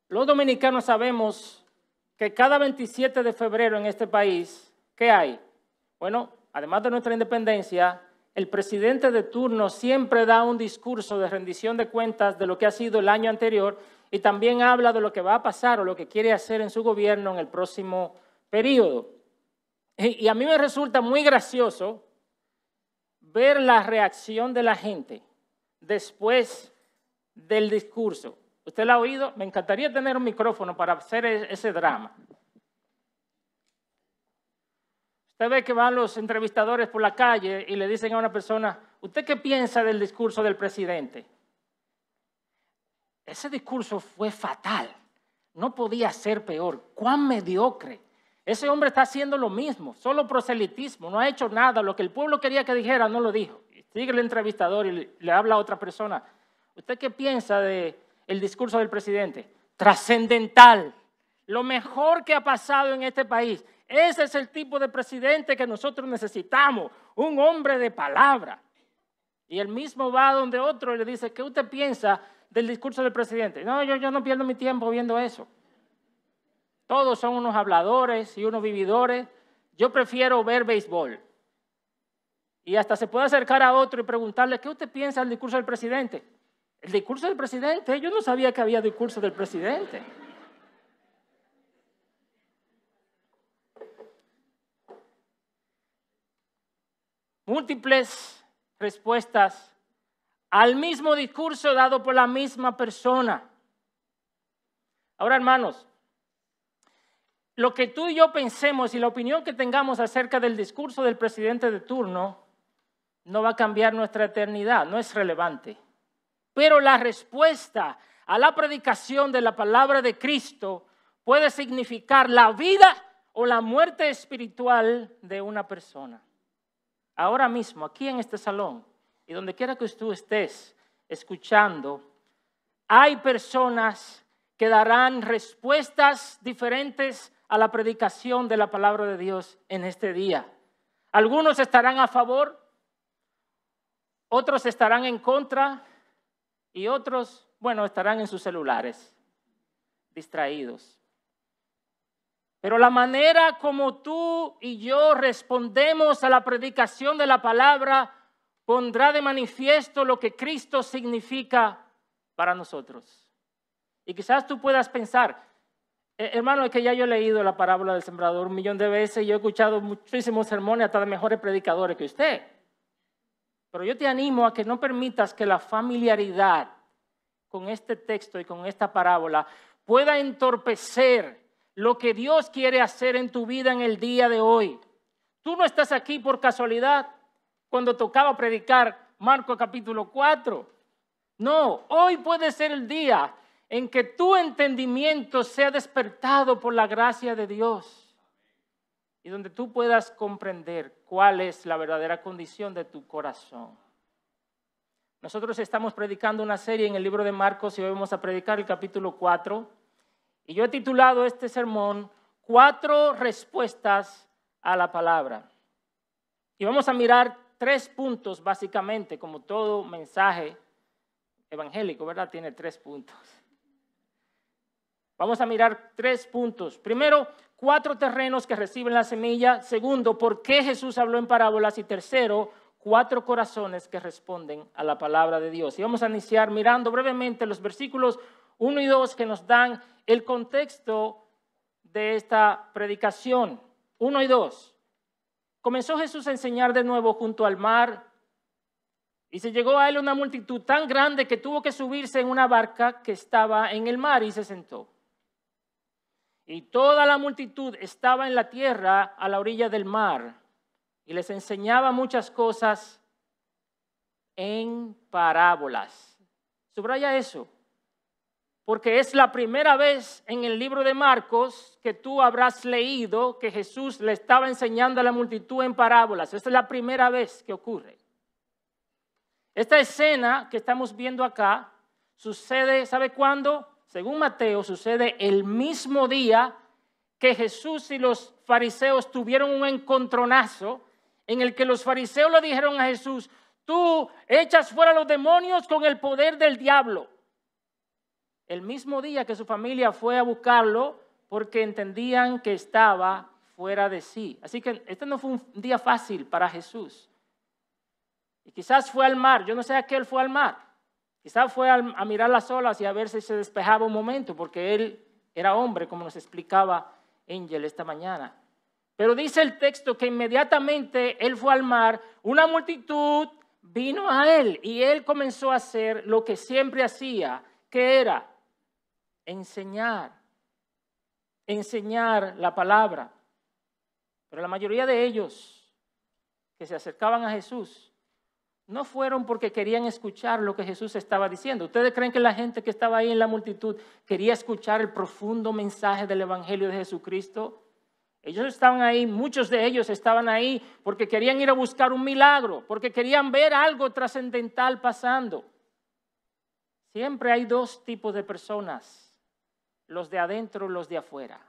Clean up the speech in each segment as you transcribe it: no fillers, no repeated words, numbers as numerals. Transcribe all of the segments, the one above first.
Los dominicanos sabemos que cada 27 de febrero en este país, ¿qué hay? Bueno, además de nuestra independencia, el presidente de turno siempre da un discurso de rendición de cuentas de lo que ha sido el año anterior y también habla de lo que va a pasar o lo que quiere hacer en su gobierno en el próximo periodo. Y a mí me resulta muy gracioso ver la reacción de la gente después del discurso. ¿Usted la ha oído? Me encantaría tener un micrófono para hacer ese drama. Usted ve que van los entrevistadores por la calle y le dicen a una persona, ¿usted qué piensa del discurso del presidente? Ese discurso fue fatal. No podía ser peor. ¡Cuán mediocre! Ese hombre está haciendo lo mismo, solo proselitismo, no ha hecho nada. Lo que el pueblo quería que dijera, no lo dijo. Sigue el entrevistador y le habla a otra persona. ¿Usted qué piensa del discurso del presidente? Trascendental. Lo mejor que ha pasado en este país. Ese es el tipo de presidente que nosotros necesitamos. Un hombre de palabra. Y él mismo va donde otro y le dice, ¿qué usted piensa del discurso del presidente? No, yo no pierdo mi tiempo viendo eso. Todos son unos habladores y unos vividores. Yo prefiero ver béisbol. Y hasta se puede acercar a otro y preguntarle, ¿qué usted piensa del discurso del presidente? ¿El discurso del presidente? Yo no sabía que había discurso del presidente. Múltiples respuestas al mismo discurso dado por la misma persona. Ahora, hermanos, lo que tú y yo pensemos y la opinión que tengamos acerca del discurso del presidente de turno no va a cambiar nuestra eternidad, no es relevante. Pero la respuesta a la predicación de la palabra de Cristo puede significar la vida o la muerte espiritual de una persona. Ahora mismo, aquí en este salón y donde quiera que tú estés escuchando, hay personas que darán respuestas diferentes a la predicación de la palabra de Dios en este día. Algunos estarán a favor, otros estarán en contra y otros, estarán en sus celulares, distraídos. Pero la manera como tú y yo respondemos a la predicación de la palabra pondrá de manifiesto lo que Cristo significa para nosotros. Y quizás tú puedas pensar, hermano, es que ya yo he leído la parábola del sembrador 1,000,000 de veces y yo he escuchado muchísimos sermones hasta de mejores predicadores que usted. Pero yo te animo a que no permitas que la familiaridad con este texto y con esta parábola pueda entorpecer lo que Dios quiere hacer en tu vida en el día de hoy. Tú no estás aquí por casualidad cuando tocaba predicar Marcos capítulo 4. No, hoy puede ser el día en que tu entendimiento sea despertado por la gracia de Dios y donde tú puedas comprender cuál es la verdadera condición de tu corazón. Nosotros estamos predicando una serie en el libro de Marcos y hoy vamos a predicar el capítulo 4 y yo he titulado este sermón 4 respuestas a la palabra. Y vamos a mirar 3 puntos básicamente, como todo mensaje evangélico, ¿verdad? Tiene 3 puntos. Vamos a mirar 3 puntos. Primero, 4 terrenos que reciben la semilla. Segundo, por qué Jesús habló en parábolas. Y tercero, 4 corazones que responden a la palabra de Dios. Y vamos a iniciar mirando brevemente los versículos 1 y 2 que nos dan el contexto de esta predicación. 1 y 2. Comenzó Jesús a enseñar de nuevo junto al mar y se llegó a él una multitud tan grande que tuvo que subirse en una barca que estaba en el mar y se sentó. Y toda la multitud estaba en la tierra a la orilla del mar y les enseñaba muchas cosas en parábolas. Subraya eso, porque es la primera vez en el libro de Marcos que tú habrás leído que Jesús le estaba enseñando a la multitud en parábolas. Esta es la primera vez que ocurre. Esta escena que estamos viendo acá sucede, ¿sabe cuándo? Según Mateo, sucede el mismo día que Jesús y los fariseos tuvieron un encontronazo en el que los fariseos le dijeron a Jesús, tú echas fuera los demonios con el poder del diablo. el mismo día que su familia fue a buscarlo porque entendían que estaba fuera de sí. Así que este no fue un día fácil para Jesús. Y quizás fue al mar, yo no sé a qué él fue al mar. Quizás fue a mirar las olas y a ver si se despejaba un momento, porque él era hombre, como nos explicaba Angel esta mañana. Pero dice el texto que inmediatamente él fue al mar, una multitud vino a él y él comenzó a hacer lo que siempre hacía, que era enseñar la palabra. Pero la mayoría de ellos que se acercaban a Jesús no fueron porque querían escuchar lo que Jesús estaba diciendo. ¿Ustedes creen que la gente que estaba ahí en la multitud quería escuchar el profundo mensaje del Evangelio de Jesucristo? Ellos estaban ahí, muchos de ellos estaban ahí porque querían ir a buscar un milagro, porque querían ver algo trascendental pasando. Siempre hay dos tipos de personas, los de adentro y los de afuera.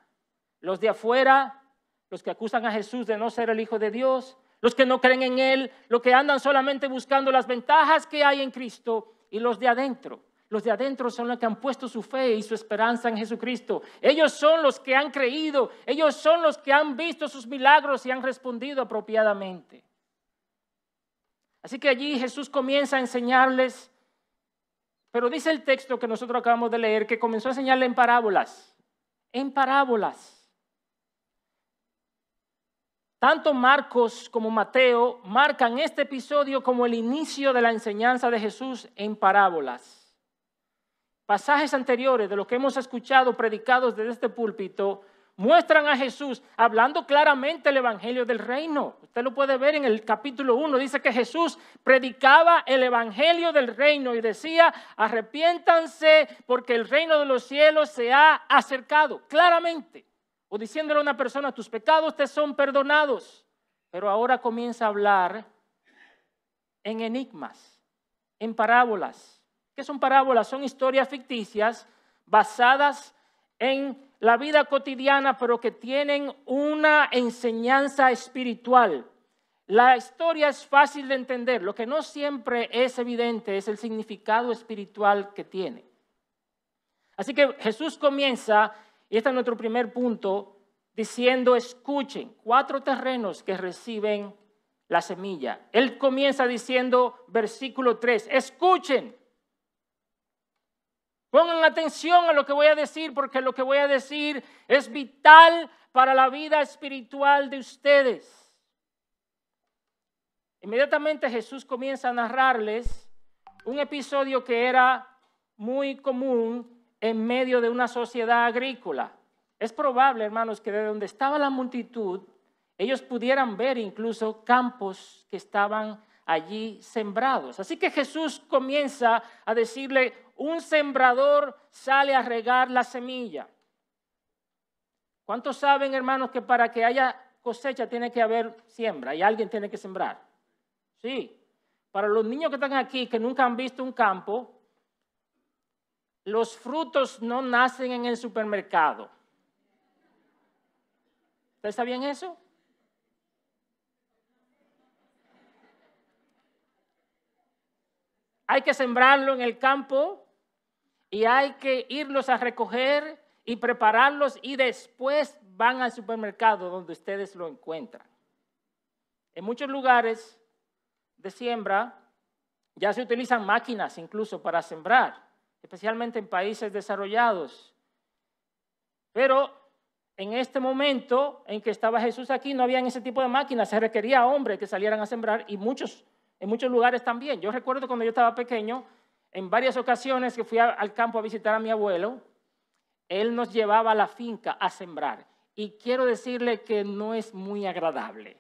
Los de afuera, los que acusan a Jesús de no ser el Hijo de Dios, los que no creen en Él, los que andan solamente buscando las ventajas que hay en Cristo, y los de adentro. Los de adentro son los que han puesto su fe y su esperanza en Jesucristo. Ellos son los que han creído, ellos son los que han visto sus milagros y han respondido apropiadamente. Así que allí Jesús comienza a enseñarles, pero dice el texto que nosotros acabamos de leer, que comenzó a enseñarle en parábolas. En parábolas. Tanto Marcos como Mateo marcan este episodio como el inicio de la enseñanza de Jesús en parábolas. Pasajes anteriores de lo que hemos escuchado predicados desde este púlpito muestran a Jesús hablando claramente el evangelio del reino. Usted lo puede ver en el capítulo 1, dice que Jesús predicaba el evangelio del reino y decía, arrepiéntanse porque el reino de los cielos se ha acercado, claramente. O diciéndole a una persona, tus pecados te son perdonados. Pero ahora comienza a hablar en enigmas, en parábolas. ¿Qué son parábolas? Son historias ficticias basadas en la vida cotidiana, pero que tienen una enseñanza espiritual. La historia es fácil de entender. Lo que no siempre es evidente es el significado espiritual que tiene. Así que Jesús comienza, y este es nuestro primer punto, diciendo, escuchen, 4 terrenos que reciben la semilla. Él comienza diciendo, versículo 3, escuchen. Pongan atención a lo que voy a decir, porque lo que voy a decir es vital para la vida espiritual de ustedes. Inmediatamente Jesús comienza a narrarles un episodio que era muy común en medio de una sociedad agrícola. Es probable, hermanos, que de donde estaba la multitud, ellos pudieran ver incluso campos que estaban allí sembrados. Así que Jesús comienza a decirle, un sembrador sale a regar la semilla. ¿Cuántos saben, hermanos, que para que haya cosecha tiene que haber siembra y alguien tiene que sembrar? Sí. Para los niños que están aquí, que nunca han visto un campo, los frutos no nacen en el supermercado. ¿Ustedes sabían eso? Hay que sembrarlo en el campo y hay que irlos a recoger y prepararlos y después van al supermercado donde ustedes lo encuentran. En muchos lugares de siembra ya se utilizan máquinas incluso para sembrar, especialmente en países desarrollados. Pero en este momento en que estaba Jesús aquí no había ese tipo de máquinas, se requería a hombres que salieran a sembrar y en muchos lugares también. Yo recuerdo cuando yo estaba pequeño, en varias ocasiones que fui al campo a visitar a mi abuelo, él nos llevaba a la finca a sembrar. Y quiero decirle que no es muy agradable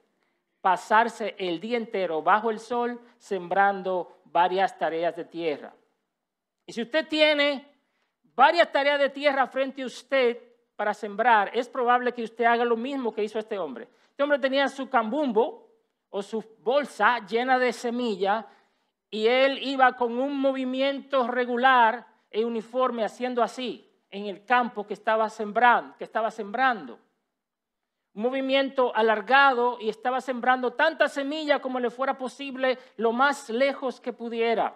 pasarse el día entero bajo el sol sembrando varias tareas de tierra. Y si usted tiene varias tareas de tierra frente a usted para sembrar, es probable que usted haga lo mismo que hizo este hombre. Este hombre tenía su cambumbo o su bolsa llena de semilla y él iba con un movimiento regular e uniforme haciendo así en el campo que estaba sembrando. Un movimiento alargado y estaba sembrando tanta semilla como le fuera posible lo más lejos que pudiera.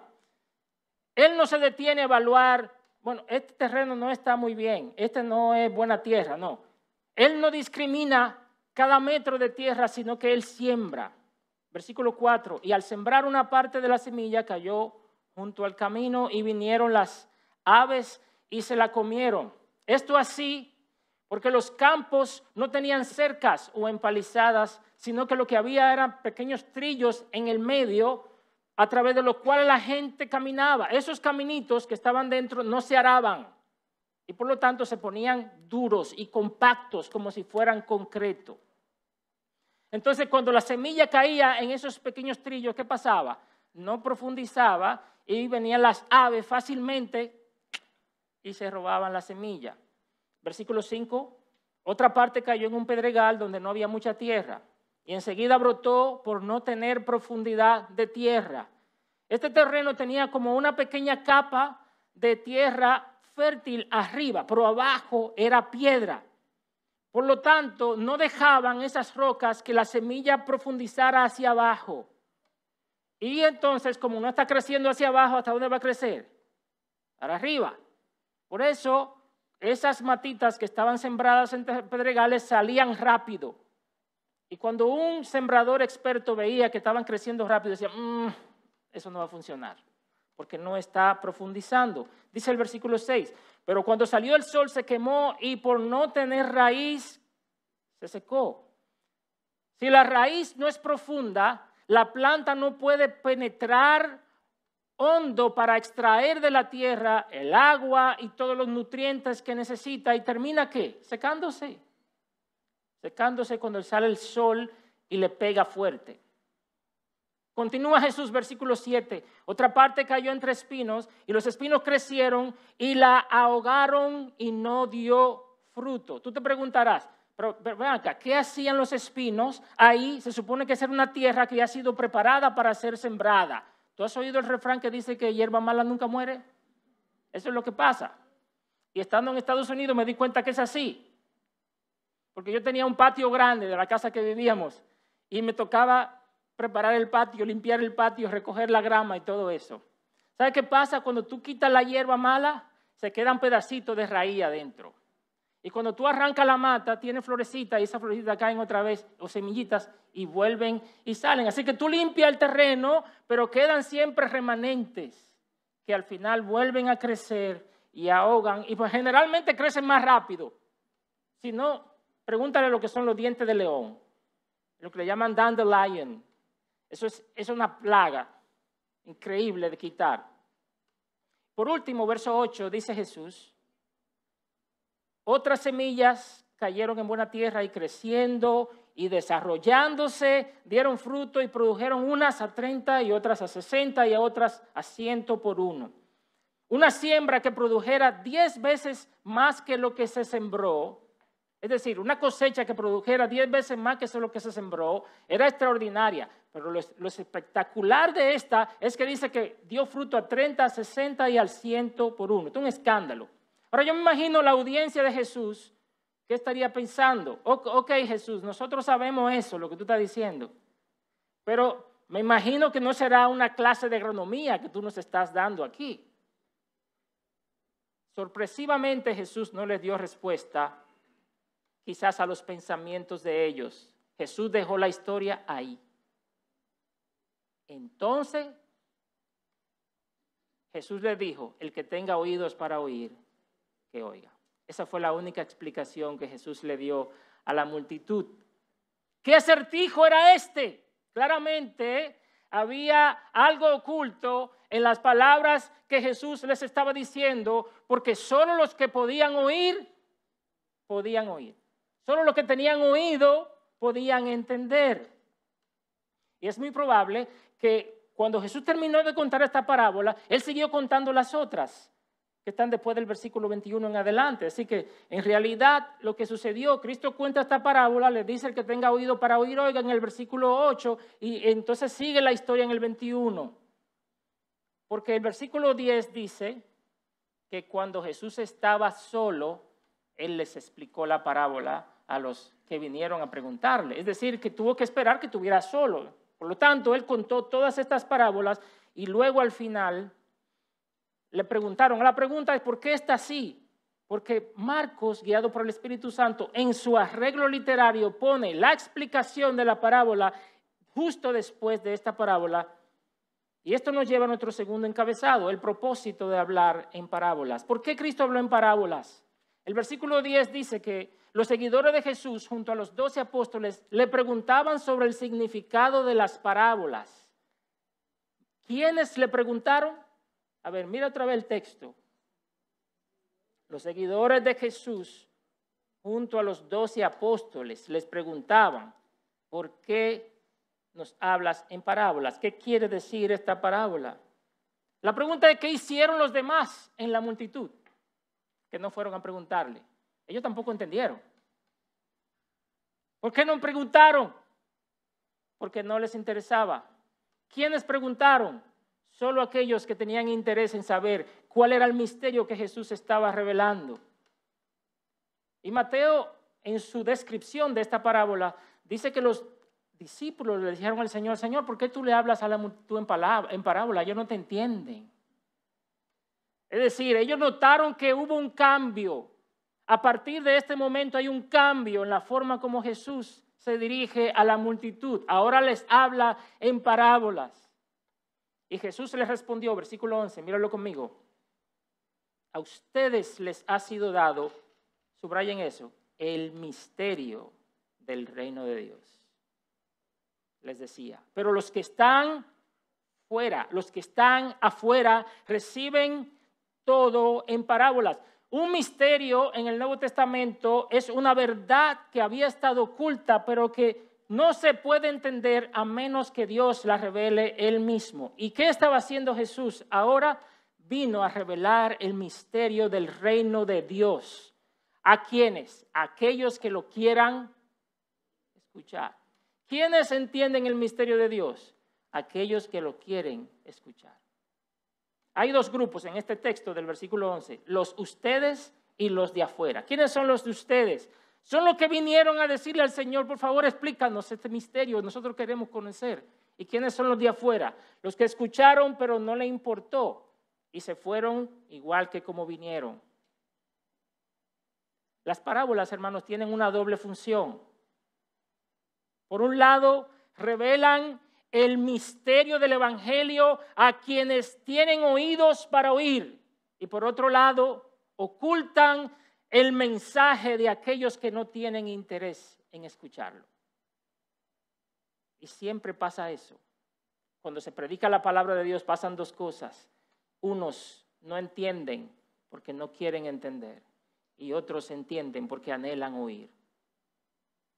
Él no se detiene a evaluar bueno, este terreno no está muy bien, este no es buena tierra, no. Él no discrimina cada metro de tierra, sino que Él siembra. Versículo 4, y al sembrar una parte de la semilla cayó junto al camino y vinieron las aves y se la comieron. Esto así porque los campos no tenían cercas o empalizadas, sino que lo que había eran pequeños trillos en el medio a través de los cuales la gente caminaba. Esos caminitos que estaban dentro no se araban y por lo tanto se ponían duros y compactos como si fueran concreto. Entonces, cuando la semilla caía en esos pequeños trillos, ¿qué pasaba? No profundizaba y venían las aves fácilmente y se robaban la semilla. Versículo 5, otra parte cayó en un pedregal donde no había mucha tierra y enseguida brotó por no tener profundidad de tierra. Este terreno tenía como una pequeña capa de tierra fértil arriba, pero abajo era piedra. Por lo tanto, no dejaban esas rocas que la semilla profundizara hacia abajo. Y entonces, como no está creciendo hacia abajo, ¿hasta dónde va a crecer? Para arriba. Por eso, esas matitas que estaban sembradas en pedregales salían rápido. Y cuando un sembrador experto veía que estaban creciendo rápido, decía, eso no va a funcionar, porque no está profundizando. Dice el versículo 6, pero cuando salió el sol se quemó y por no tener raíz se secó. Si la raíz no es profunda, la planta no puede penetrar hondo para extraer de la tierra el agua y todos los nutrientes que necesita y termina ¿qué? Secándose. Secándose cuando sale el sol y le pega fuerte. Continúa Jesús, versículo 7. Otra parte cayó entre espinos y los espinos crecieron y la ahogaron y no dio fruto. Tú te preguntarás, pero ven acá, ¿qué hacían los espinos? Ahí se supone que es una tierra que ya ha sido preparada para ser sembrada. ¿Tú has oído el refrán que dice que hierba mala nunca muere? Eso es lo que pasa. Y estando en Estados Unidos me di cuenta que es así. Porque yo tenía un patio grande de la casa que vivíamos y me tocaba preparar el patio, limpiar el patio, recoger la grama y todo eso. ¿Sabes qué pasa? Cuando tú quitas la hierba mala, se quedan pedacitos de raíz adentro. Y cuando tú arrancas la mata, tiene florecita y esas florecitas caen otra vez, o semillitas, y vuelven y salen. Así que tú limpias el terreno, pero quedan siempre remanentes que al final vuelven a crecer y ahogan. Y pues generalmente crecen más rápido. Si no, pregúntale lo que son los dientes de león, lo que le llaman dandelion. Eso es una plaga increíble de quitar. Por último, verso 8, dice Jesús, otras semillas cayeron en buena tierra y creciendo y desarrollándose, dieron fruto y produjeron unas a 30 y otras a 60 y a otras a 100 por uno. Una siembra que produjera 10 veces más que lo que se sembró, es decir, una cosecha que produjera 10 veces más que lo que se sembró, era extraordinaria. Pero lo espectacular de esta es que dice que dio fruto a 30, a 60 y al 100 por uno. Esto es un escándalo. Ahora yo me imagino la audiencia de Jesús, ¿qué estaría pensando? Ok, Jesús, nosotros sabemos eso, lo que tú estás diciendo. Pero me imagino que no será una clase de agronomía que tú nos estás dando aquí. Sorpresivamente Jesús no les dio respuesta quizás a los pensamientos de ellos. Jesús dejó la historia ahí. Entonces, Jesús les dijo, el que tenga oídos para oír, que oiga. Esa fue la única explicación que Jesús le dio a la multitud. ¿Qué acertijo era este? Claramente había algo oculto en las palabras que Jesús les estaba diciendo, porque solo los que podían oír. Solo los que tenían oído podían entender. Y es muy probable que cuando Jesús terminó de contar esta parábola, Él siguió contando las otras que están después del versículo 21 en adelante. Así que en realidad lo que sucedió, Cristo cuenta esta parábola, le dice el que tenga oído para oír, oiga, en el versículo 8, y entonces sigue la historia en el 21. Porque el versículo 10 dice que cuando Jesús estaba solo, Él les explicó la parábola a los que vinieron a preguntarle. Es decir, que tuvo que esperar que estuviera solo. Por lo tanto, Él contó todas estas parábolas y luego al final le preguntaron. La pregunta es, ¿por qué está así? Porque Marcos, guiado por el Espíritu Santo, en su arreglo literario pone la explicación de la parábola justo después de esta parábola. Y esto nos lleva a nuestro segundo encabezado, el propósito de hablar en parábolas. ¿Por qué Cristo habló en parábolas? El versículo 10 dice que los seguidores de Jesús, junto a los 12 apóstoles, le preguntaban sobre el significado de las parábolas. ¿Quiénes le preguntaron? A ver, mira otra vez el texto. Los seguidores de Jesús, junto a los 12 apóstoles, les preguntaban, ¿por qué nos hablas en parábolas? ¿Qué quiere decir esta parábola? La pregunta es, ¿qué hicieron los demás en la multitud? Que no fueron a preguntarle. Ellos tampoco entendieron. ¿Por qué no preguntaron? Porque no les interesaba. ¿Quiénes preguntaron? Solo aquellos que tenían interés en saber cuál era el misterio que Jesús estaba revelando. Y Mateo, en su descripción de esta parábola, dice que los discípulos le dijeron al Señor, Señor, ¿por qué tú le hablas a la multitud en parábola? Ellos no te entienden. Es decir, ellos notaron que hubo un cambio. A partir de este momento hay un cambio en la forma como Jesús se dirige a la multitud. Ahora les habla en parábolas. Y Jesús les respondió, versículo 11, míralo conmigo. A ustedes les ha sido dado, subrayen eso, el misterio del reino de Dios. Les decía, pero los que están fuera, los que están afuera, reciben todo en parábolas. Un misterio en el Nuevo Testamento es una verdad que había estado oculta, pero que no se puede entender a menos que Dios la revele Él mismo. ¿Y qué estaba haciendo Jesús? Ahora vino a revelar el misterio del reino de Dios. ¿A quiénes? A aquellos que lo quieran escuchar. ¿Quiénes entienden el misterio de Dios? Aquellos que lo quieren escuchar. Hay dos grupos en este texto del versículo 11, los ustedes y los de afuera. ¿Quiénes son los de ustedes? Son los que vinieron a decirle al Señor, por favor, explícanos este misterio, nosotros queremos conocer. ¿Y quiénes son los de afuera? Los que escucharon pero no le importó y se fueron igual que como vinieron. Las parábolas, hermanos, tienen una doble función. Por un lado, revelan el misterio del evangelio a quienes tienen oídos para oír. Y por otro lado, ocultan el mensaje de aquellos que no tienen interés en escucharlo. Y siempre pasa eso. Cuando se predica la palabra de Dios pasan dos cosas. Unos no entienden porque no quieren entender. Y otros entienden porque anhelan oír.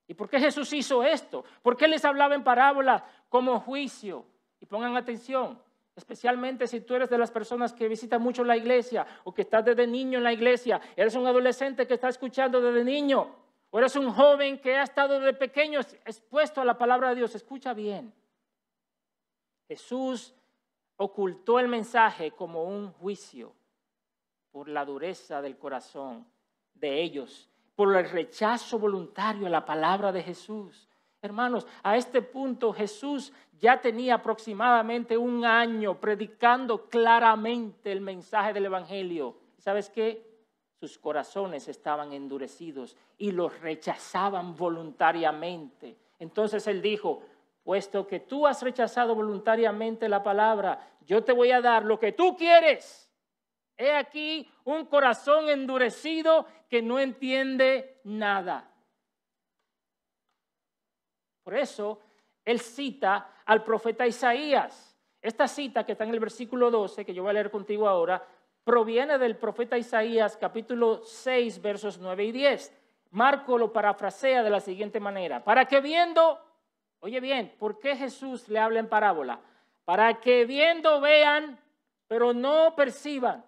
¿Y por qué Jesús hizo esto? ¿Por qué les hablaba en parábolas como juicio? Y pongan atención, especialmente si tú eres de las personas que visitan mucho la iglesia o que estás desde niño en la iglesia, eres un adolescente que está escuchando desde niño o eres un joven que ha estado desde pequeño expuesto a la palabra de Dios. Escucha bien. Jesús ocultó el mensaje como un juicio por la dureza del corazón de ellos, por el rechazo voluntario a la palabra de Jesús. Hermanos, a este punto Jesús ya tenía aproximadamente 1 año predicando claramente el mensaje del evangelio. ¿Sabes qué? Sus corazones estaban endurecidos y los rechazaban voluntariamente. Entonces él dijo, puesto que tú has rechazado voluntariamente la palabra, yo te voy a dar lo que tú quieres. He aquí un corazón endurecido que no entiende nada. Por eso, él cita al profeta Isaías. Esta cita que está en el versículo 12, que yo voy a leer contigo ahora, proviene del profeta Isaías, capítulo 6, versos 9 y 10. Marco lo parafrasea de la siguiente manera. Para que viendo, oye bien, ¿por qué Jesús le habla en parábola? Para que viendo vean, pero no perciban.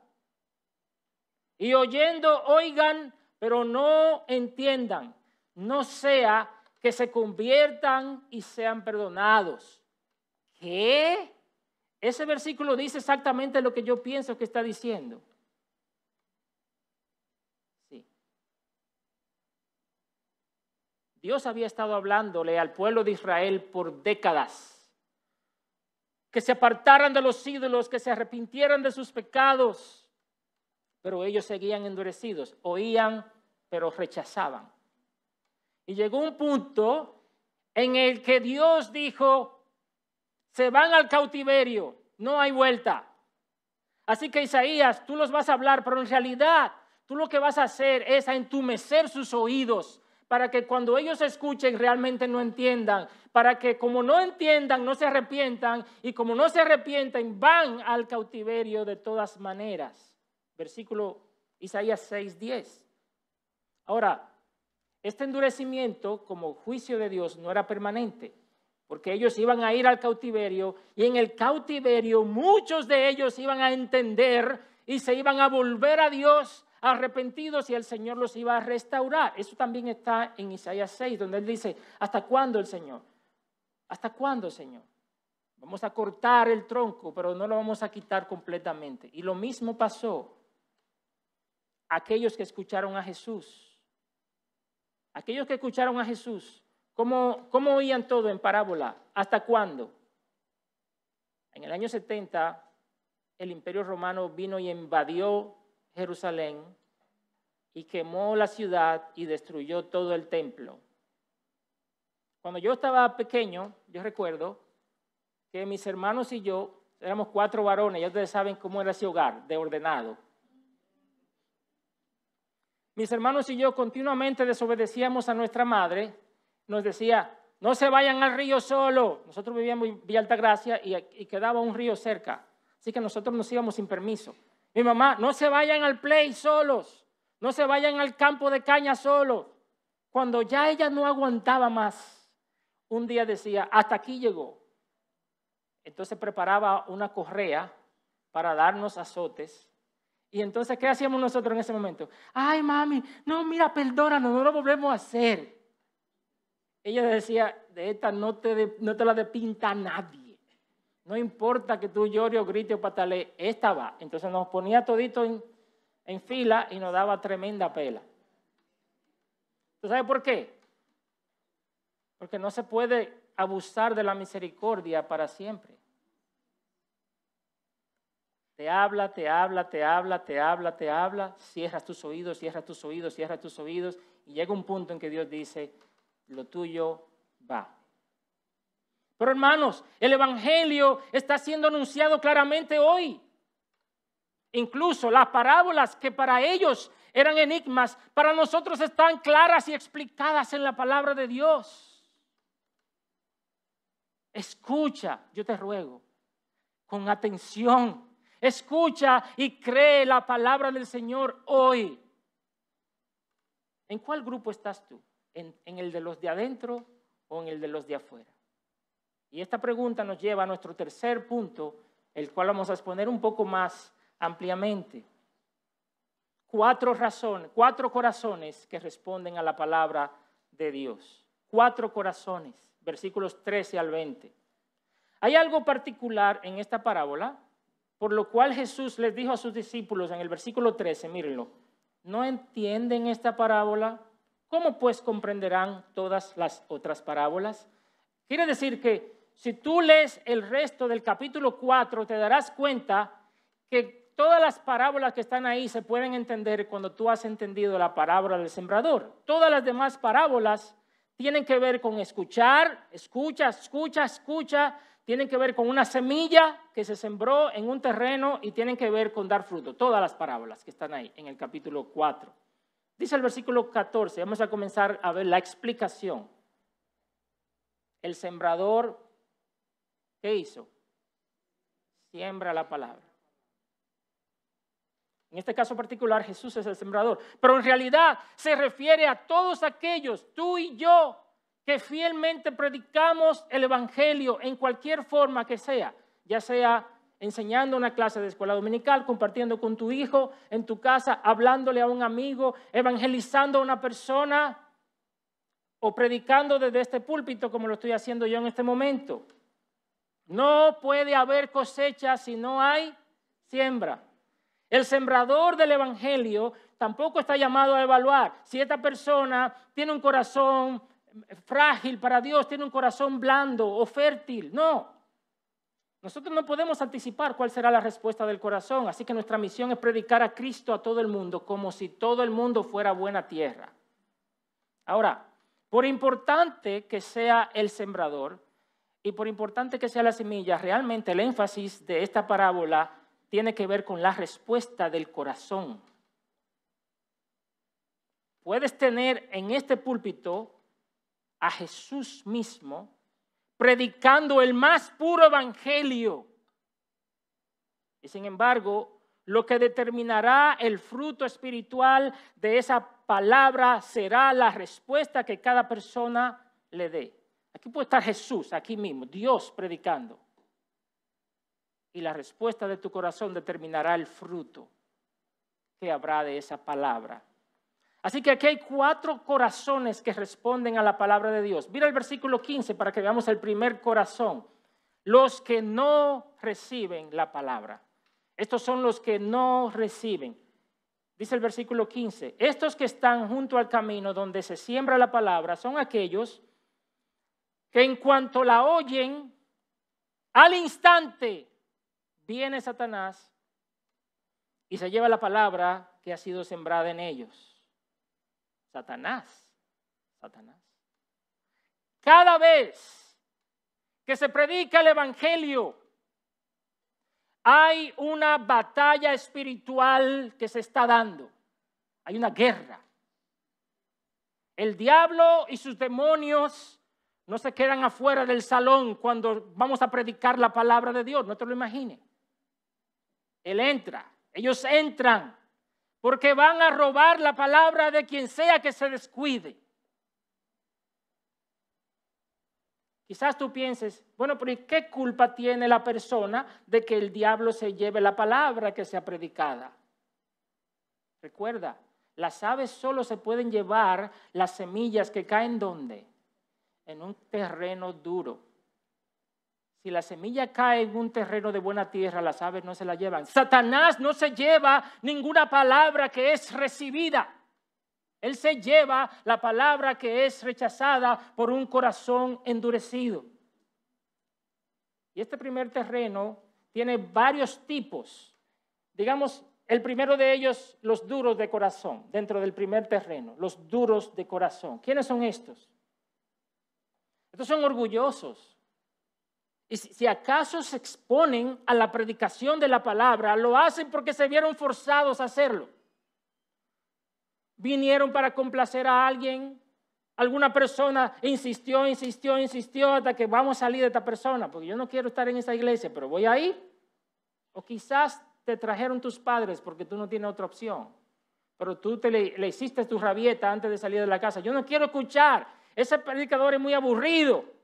Y oyendo oigan, pero no entiendan. No sea que se conviertan y sean perdonados. ¿Qué? Ese versículo dice exactamente lo que yo pienso que está diciendo. Sí. Dios había estado hablándole al pueblo de Israel por décadas. Que se apartaran de los ídolos, que se arrepintieran de sus pecados. pero ellos seguían endurecidos. Oían, pero rechazaban. Y llegó un punto en el que Dios dijo, se van al cautiverio, no hay vuelta. Así que Isaías, tú los vas a hablar, pero en realidad tú lo que vas a hacer es a entumecer sus oídos para que cuando ellos escuchen realmente no entiendan, para que como no entiendan no se arrepientan y como no se arrepienten van al cautiverio de todas maneras. Versículo Isaías 6:10. Ahora, este endurecimiento como juicio de Dios no era permanente, porque ellos iban a ir al cautiverio y en el cautiverio muchos de ellos iban a entender y se iban a volver a Dios arrepentidos y el Señor los iba a restaurar. Eso también está en Isaías 6, donde Él dice, ¿hasta cuándo el Señor? ¿Hasta cuándo, Señor? Vamos a cortar el tronco, pero no lo vamos a quitar completamente. Y lo mismo pasó a aquellos que escucharon a Jesús. Aquellos que escucharon a Jesús, ¿cómo oían todo en parábola? ¿Hasta cuándo? En el año 70, el Imperio Romano vino y invadió Jerusalén y quemó la ciudad y destruyó todo el templo. Cuando yo estaba pequeño, yo recuerdo que mis hermanos y yo éramos 4 varones, ya ustedes saben cómo era ese hogar, de ordenado. Mis hermanos y yo continuamente desobedecíamos a nuestra madre, nos decía, no se vayan al río solo. Nosotros vivíamos en Villa Altagracia y quedaba un río cerca, así que nosotros nos íbamos sin permiso. Mi mamá, no se vayan al play solos, no se vayan al campo de caña solos. Cuando ya ella no aguantaba más, un día decía, hasta aquí llegó. Entonces preparaba una correa para darnos azotes. Y entonces, ¿qué hacíamos nosotros en ese momento? Ay, mami, no, mira, perdónanos, no lo volvemos a hacer. Ella decía, de esta no te la despinta nadie. No importa que tú llores o grites o patalees, esta va. Entonces nos ponía todito en fila y nos daba tremenda pela. ¿Tú sabes por qué? Porque no se puede abusar de la misericordia para siempre. Te habla, te habla, te habla, te habla, te habla. Cierras tus oídos, cierras tus oídos, cierras tus oídos. Y llega un punto en que Dios dice, lo tuyo va. Pero hermanos, el evangelio está siendo anunciado claramente hoy. Incluso las parábolas que para ellos eran enigmas, para nosotros están claras y explicadas en la palabra de Dios. Escucha, yo te ruego, con atención. Escucha y cree la palabra del Señor hoy. ¿En cuál grupo estás tú? ¿En el de los de adentro o en el de los de afuera? Y esta pregunta nos lleva a nuestro tercer punto, el cual vamos a exponer un poco más ampliamente. 4 corazones que responden a la palabra de Dios. 4 corazones, versículos 13 al 20. Hay algo particular en esta parábola, por lo cual Jesús les dijo a sus discípulos en el versículo 13, mírenlo, ¿no entienden esta parábola? ¿Cómo pues comprenderán todas las otras parábolas? Quiere decir que si tú lees el resto del capítulo 4, te darás cuenta que todas las parábolas que están ahí se pueden entender cuando tú has entendido la parábola del sembrador. Todas las demás parábolas tienen que ver con escuchar, escucha, tienen que ver con una semilla que se sembró en un terreno y tienen que ver con dar fruto. Todas las parábolas que están ahí en el capítulo 4. Dice el versículo 14, vamos a comenzar a ver la explicación. El sembrador, ¿qué hizo? Siembra la palabra. En este caso particular, Jesús es el sembrador. Pero en realidad se refiere a todos aquellos, tú y yo, que fielmente predicamos el evangelio en cualquier forma que sea, ya sea enseñando una clase de escuela dominical, compartiendo con tu hijo en tu casa, hablándole a un amigo, evangelizando a una persona o predicando desde este púlpito como lo estoy haciendo yo en este momento. No puede haber cosecha si no hay siembra. El sembrador del evangelio tampoco está llamado a evaluar si esta persona tiene un corazón frágil para Dios, tiene un corazón blando o fértil. No. Nosotros no podemos anticipar cuál será la respuesta del corazón, así que nuestra misión es predicar a Cristo a todo el mundo como si todo el mundo fuera buena tierra. Ahora, por importante que sea el sembrador y por importante que sea la semilla, realmente el énfasis de esta parábola tiene que ver con la respuesta del corazón. Puedes tener en este púlpito a Jesús mismo predicando el más puro evangelio. Y sin embargo, lo que determinará el fruto espiritual de esa palabra será la respuesta que cada persona le dé. Aquí puede estar Jesús, aquí mismo, Dios predicando. Y la respuesta de tu corazón determinará el fruto que habrá de esa palabra. Así que aquí hay 4 corazones que responden a la palabra de Dios. Mira el versículo 15 para que veamos el primer corazón. Los que no reciben la palabra. Estos son los que no reciben. Dice el versículo 15. Estos que están junto al camino donde se siembra la palabra son aquellos que en cuanto la oyen, al instante viene Satanás y se lleva la palabra que ha sido sembrada en ellos. Satanás. Cada vez que se predica el evangelio, hay una batalla espiritual que se está dando. Hay una guerra. El diablo y sus demonios no se quedan afuera del salón cuando vamos a predicar la palabra de Dios. No te lo imagines. Ellos entran. Porque van a robar la palabra de quien sea que se descuide. Quizás tú pienses, bueno, pero ¿qué culpa tiene la persona de que el diablo se lleve la palabra que sea predicada? Recuerda, las aves solo se pueden llevar las semillas que caen ¿dónde? En un terreno duro. Si la semilla cae en un terreno de buena tierra, las aves no se la llevan. Satanás no se lleva ninguna palabra que es recibida. Él se lleva la palabra que es rechazada por un corazón endurecido. Y este primer terreno tiene varios tipos. Digamos, el primero de ellos, los duros de corazón, dentro del primer terreno, los duros de corazón. ¿Quiénes son estos? Estos son orgullosos. Y si acaso se exponen a la predicación de la palabra, lo hacen porque se vieron forzados a hacerlo. Vinieron para complacer a alguien, alguna persona insistió hasta que vamos a salir de esta persona, porque yo no quiero estar en esa iglesia, pero voy a ir. O quizás te trajeron tus padres porque tú no tienes otra opción, pero tú le hiciste tu rabieta antes de salir de la casa. Yo no quiero escuchar, ese predicador es muy aburrido.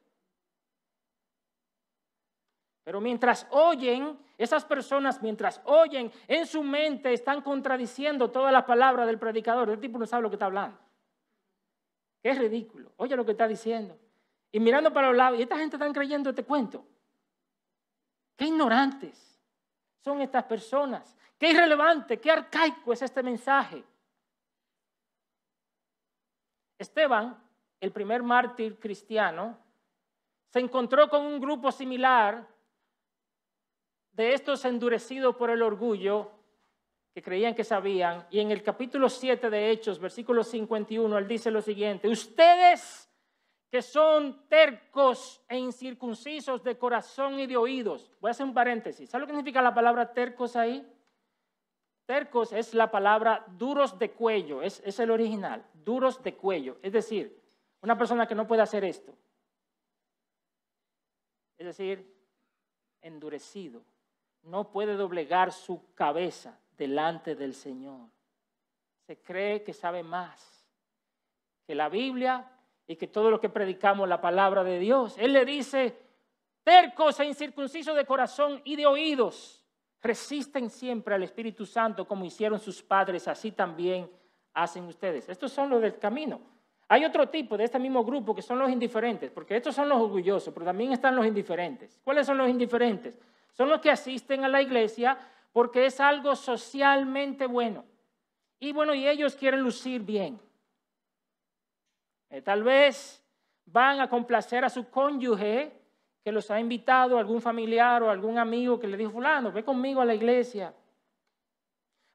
Pero mientras oyen, esas personas mientras oyen, en su mente están contradiciendo todas las palabras del predicador. El tipo no sabe lo que está hablando. Qué ridículo. Oye lo que está diciendo. Y mirando para los lados, y esta gente está creyendo este cuento. Qué ignorantes son estas personas. Qué irrelevante, qué arcaico es este mensaje. Esteban, el primer mártir cristiano, se encontró con un grupo similar de estos endurecidos por el orgullo que creían que sabían. Y en el capítulo 7 de Hechos, versículo 51, él dice lo siguiente: ustedes que son tercos e incircuncisos de corazón y de oídos. Voy a hacer un paréntesis. ¿Sabe lo que significa la palabra tercos ahí? Tercos es la palabra duros de cuello, es el original, duros de cuello. Es decir, una persona que no puede hacer esto. Es decir, endurecido. No puede doblegar su cabeza delante del Señor. Se cree que sabe más que la Biblia y que todo lo que predicamos la palabra de Dios. Él le dice, tercos e incircuncisos de corazón y de oídos, resisten siempre al Espíritu Santo como hicieron sus padres, así también hacen ustedes. Estos son los del camino. Hay otro tipo de este mismo grupo que son los indiferentes, porque estos son los orgullosos, pero también están los indiferentes. ¿Cuáles son los indiferentes? Son los que asisten a la iglesia porque es algo socialmente bueno. Y bueno, y ellos quieren lucir bien. Tal vez van a complacer a su cónyuge que los ha invitado algún familiar o algún amigo que le dijo, fulano, ve conmigo a la iglesia.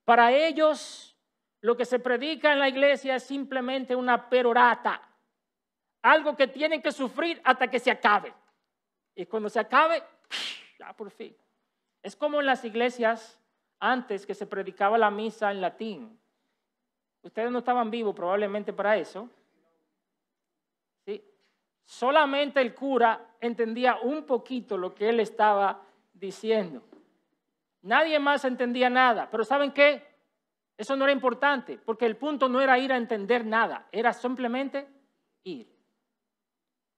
Para ellos, lo que se predica en la iglesia es simplemente una perorata, algo que tienen que sufrir hasta que se acabe. Y cuando se acabe, ya por fin. Es como en las iglesias antes que se predicaba la misa en latín. Ustedes no estaban vivos probablemente para eso. ¿Sí? Solamente el cura entendía un poquito lo que él estaba diciendo. Nadie más entendía nada. Pero ¿saben qué? Eso no era importante, porque el punto no era ir a entender nada, era simplemente ir.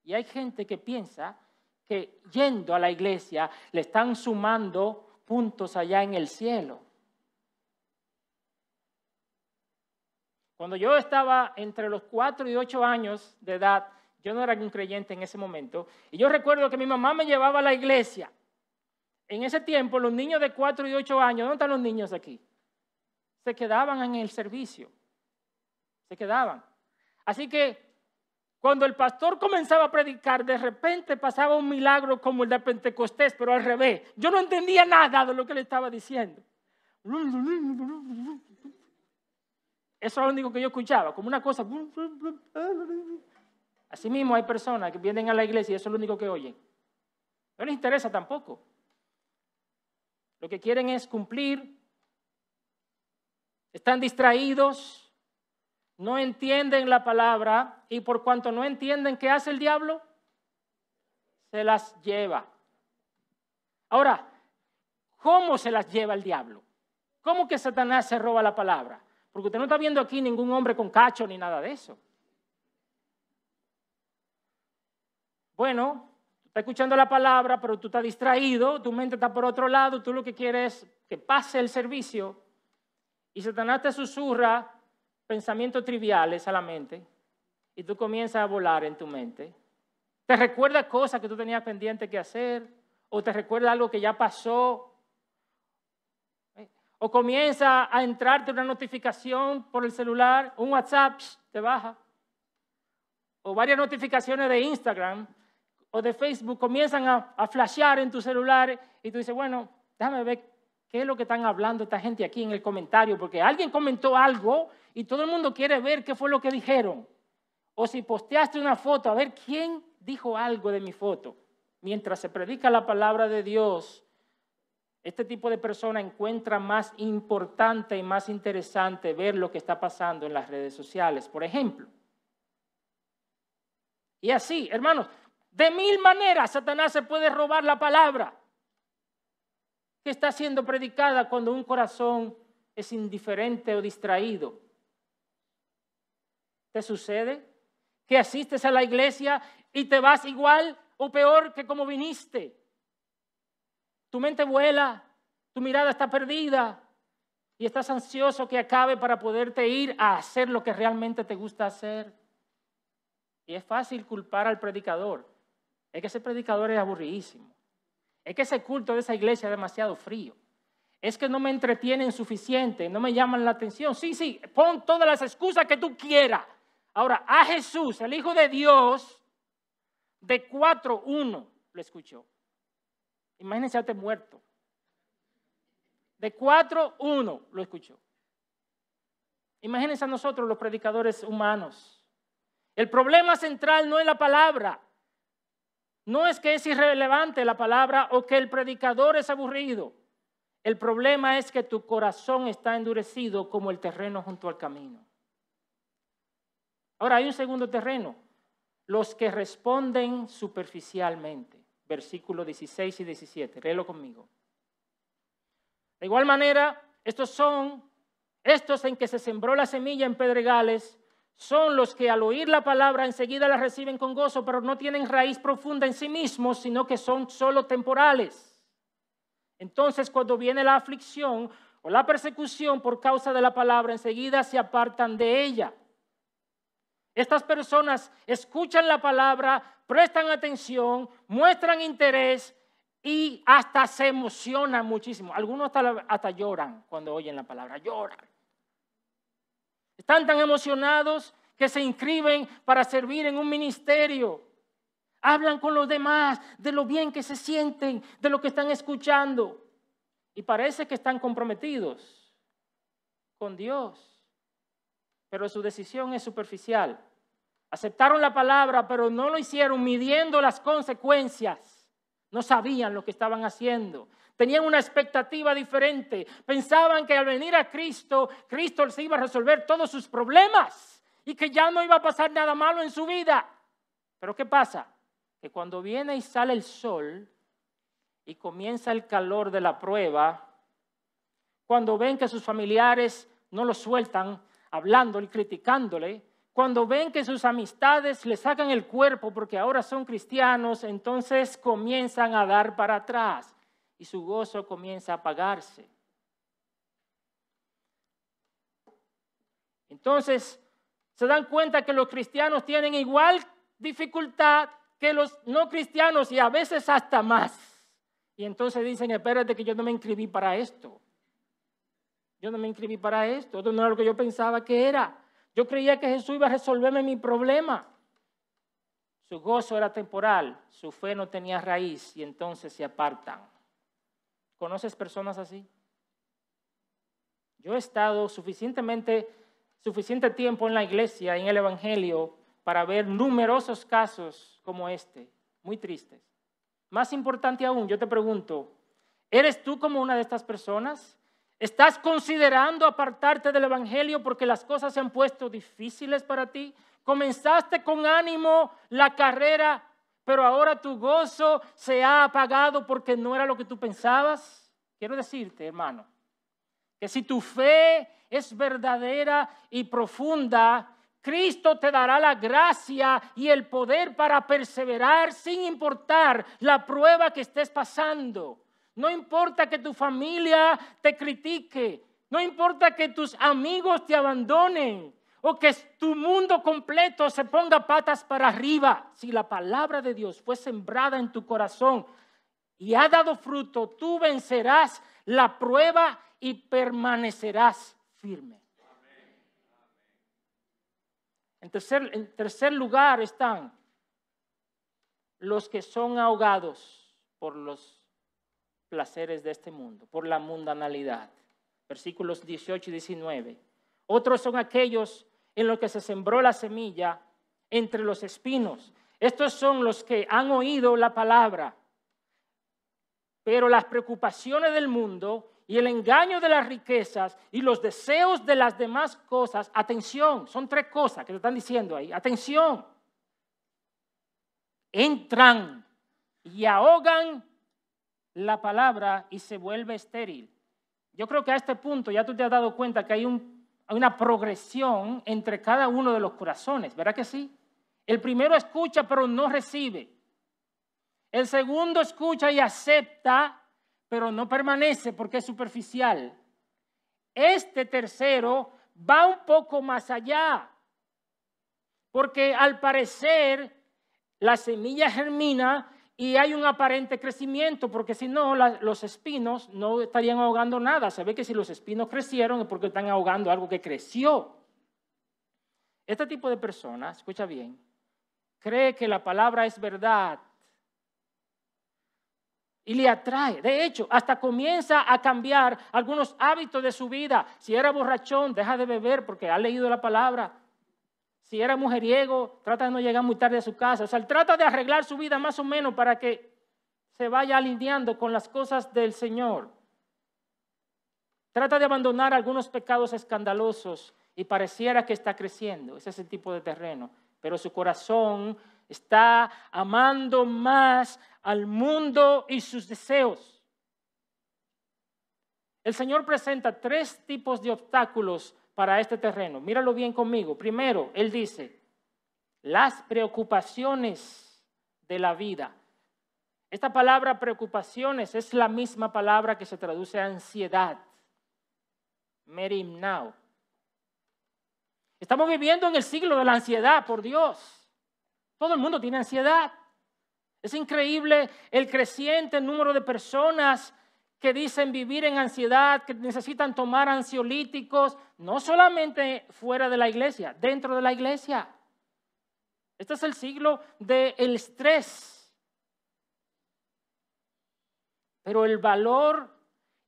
Y hay gente que piensa que yendo a la iglesia le están sumando puntos allá en el cielo. Cuando yo estaba entre los 4 y 8 años de edad, yo no era un creyente en ese momento, y yo recuerdo que mi mamá me llevaba a la iglesia. En ese tiempo, los niños de 4 y 8 años, ¿dónde están los niños aquí? Se quedaban en el servicio, se quedaban. Así que cuando el pastor comenzaba a predicar, de repente pasaba un milagro como el de Pentecostés, pero al revés. Yo no entendía nada de lo que le estaba diciendo. Eso es lo único que yo escuchaba, como una cosa. Así mismo hay personas que vienen a la iglesia y eso es lo único que oyen. No les interesa tampoco. Lo que quieren es cumplir. Están distraídos, no entienden la palabra y por cuanto no entienden qué hace el diablo, se las lleva. Ahora, ¿cómo se las lleva el diablo? ¿Cómo que Satanás se roba la palabra? Porque usted no está viendo aquí ningún hombre con cacho ni nada de eso. Bueno, está escuchando la palabra, pero tú estás distraído, tu mente está por otro lado, tú lo que quieres es que pase el servicio. Y Satanás te susurra pensamientos triviales a la mente y tú comienzas a volar en tu mente. Te recuerda cosas que tú tenías pendiente que hacer o te recuerda algo que ya pasó. O comienza a entrarte una notificación por el celular, un WhatsApp, te baja. O varias notificaciones de Instagram o de Facebook comienzan a flashear en tu celular y tú dices, bueno, déjame ver qué es lo que están hablando esta gente aquí en el comentario, porque alguien comentó algo y todo el mundo quiere ver qué fue lo que dijeron. O si posteaste una foto, a ver quién dijo algo de mi foto. Mientras se predica la palabra de Dios, este tipo de persona encuentra más importante y más interesante ver lo que está pasando en las redes sociales, por ejemplo. Y así, hermanos, de 1000 maneras Satanás se puede robar la palabra que está siendo predicada cuando un corazón es indiferente o distraído. ¿Te sucede que asistes a la iglesia y te vas igual o peor que como viniste? Tu mente vuela, tu mirada está perdida y estás ansioso que acabe para poderte ir a hacer lo que realmente te gusta hacer. Y es fácil culpar al predicador. Es que ese predicador es aburridísimo. Es que ese culto de esa iglesia es demasiado frío. Es que no me entretienen suficiente, no me llaman la atención. Sí, pon todas las excusas que tú quieras. Ahora, a Jesús, el Hijo de Dios, de 4:1 lo escuchó. Imagínense a usted muerto. De 4:1 lo escuchó. Imagínense a nosotros los predicadores humanos. El problema central no es la palabra. No es que es irrelevante la palabra o que el predicador es aburrido. El problema es que tu corazón está endurecido como el terreno junto al camino. Ahora hay un segundo terreno. Los que responden superficialmente. Versículos 16 y 17. Léelo conmigo. De igual manera, estos en que se sembró la semilla en pedregales, son los que al oír la palabra enseguida la reciben con gozo, pero no tienen raíz profunda en sí mismos, sino que son solo temporales. Entonces, cuando viene la aflicción o la persecución por causa de la palabra, enseguida se apartan de ella. Estas personas escuchan la palabra, prestan atención, muestran interés y hasta se emocionan muchísimo. Algunos hasta lloran cuando oyen la palabra, lloran. Están tan emocionados que se inscriben para servir en un ministerio. Hablan con los demás de lo bien que se sienten, de lo que están escuchando. Y parece que están comprometidos con Dios. Pero su decisión es superficial. Aceptaron la palabra, pero no lo hicieron midiendo las consecuencias. No sabían lo que estaban haciendo. Tenían una expectativa diferente. Pensaban que al venir a Cristo, Cristo se iba a resolver todos sus problemas y que ya no iba a pasar nada malo en su vida. Pero ¿qué pasa? Que cuando viene y sale el sol y comienza el calor de la prueba, cuando ven que sus familiares no lo sueltan hablándole y criticándole, cuando ven que sus amistades le sacan el cuerpo porque ahora son cristianos, entonces comienzan a dar para atrás y su gozo comienza a apagarse. Entonces se dan cuenta que los cristianos tienen igual dificultad que los no cristianos y a veces hasta más. Y entonces dicen, espérate que yo no me inscribí para esto. Yo no me inscribí para esto. Esto no era lo que yo pensaba que era. Yo creía que Jesús iba a resolverme mi problema. Su gozo era temporal, su fe no tenía raíz y entonces se apartan. ¿Conoces personas así? Yo he estado suficiente tiempo en la iglesia, en el evangelio, para ver numerosos casos como este, muy tristes. Más importante aún, yo te pregunto, ¿eres tú como una de estas personas? ¿Estás considerando apartarte del evangelio porque las cosas se han puesto difíciles para ti? Comenzaste con ánimo la carrera, pero ahora tu gozo se ha apagado porque no era lo que tú pensabas. Quiero decirte, hermano, que si tu fe es verdadera y profunda, Cristo te dará la gracia y el poder para perseverar sin importar la prueba que estés pasando. No importa que tu familia te critique, no importa que tus amigos te abandonen o que tu mundo completo se ponga patas para arriba. Si la palabra de Dios fue sembrada en tu corazón y ha dado fruto, tú vencerás la prueba y permanecerás firme. En tercer lugar están los que son ahogados por los placeres de este mundo, por la mundanalidad. Versículos 18 y 19. Otros son aquellos en los que se sembró la semilla entre los espinos. Estos son los que han oído la palabra, pero las preocupaciones del mundo y el engaño de las riquezas y los deseos de las demás cosas, atención, son tres cosas que te están diciendo ahí, atención, entran y ahogan la palabra y se vuelve estéril. Yo creo que a este punto ya tú te has dado cuenta que hay una progresión entre cada uno de los corazones, ¿verdad que sí? El primero escucha pero no recibe. El segundo escucha y acepta, pero no permanece porque es superficial. Este tercero va un poco más allá, porque al parecer la semilla germina y hay un aparente crecimiento, porque si no, los espinos no estarían ahogando nada. Se ve que si los espinos crecieron es porque están ahogando algo que creció. Este tipo de personas, escucha bien, cree que la palabra es verdad y le atrae. De hecho, hasta comienza a cambiar algunos hábitos de su vida. Si era borrachón, deja de beber porque ha leído la palabra. Si era mujeriego, trata de no llegar muy tarde a su casa. O sea, él trata de arreglar su vida más o menos para que se vaya alineando con las cosas del Señor. Trata de abandonar algunos pecados escandalosos y pareciera que está creciendo. Ese es el tipo de terreno. Pero su corazón está amando más al mundo y sus deseos. El Señor presenta tres tipos de obstáculos para este terreno. Míralo bien conmigo. Primero, Él dice, las preocupaciones de la vida. Esta palabra preocupaciones es la misma palabra que se traduce a ansiedad. Merimnao. Estamos viviendo en el siglo de la ansiedad, por Dios. Todo el mundo tiene ansiedad. Es increíble el creciente número de personas que dicen vivir en ansiedad, que necesitan tomar ansiolíticos, no solamente fuera de la iglesia, dentro de la iglesia. Este es el siglo del estrés. Pero el valor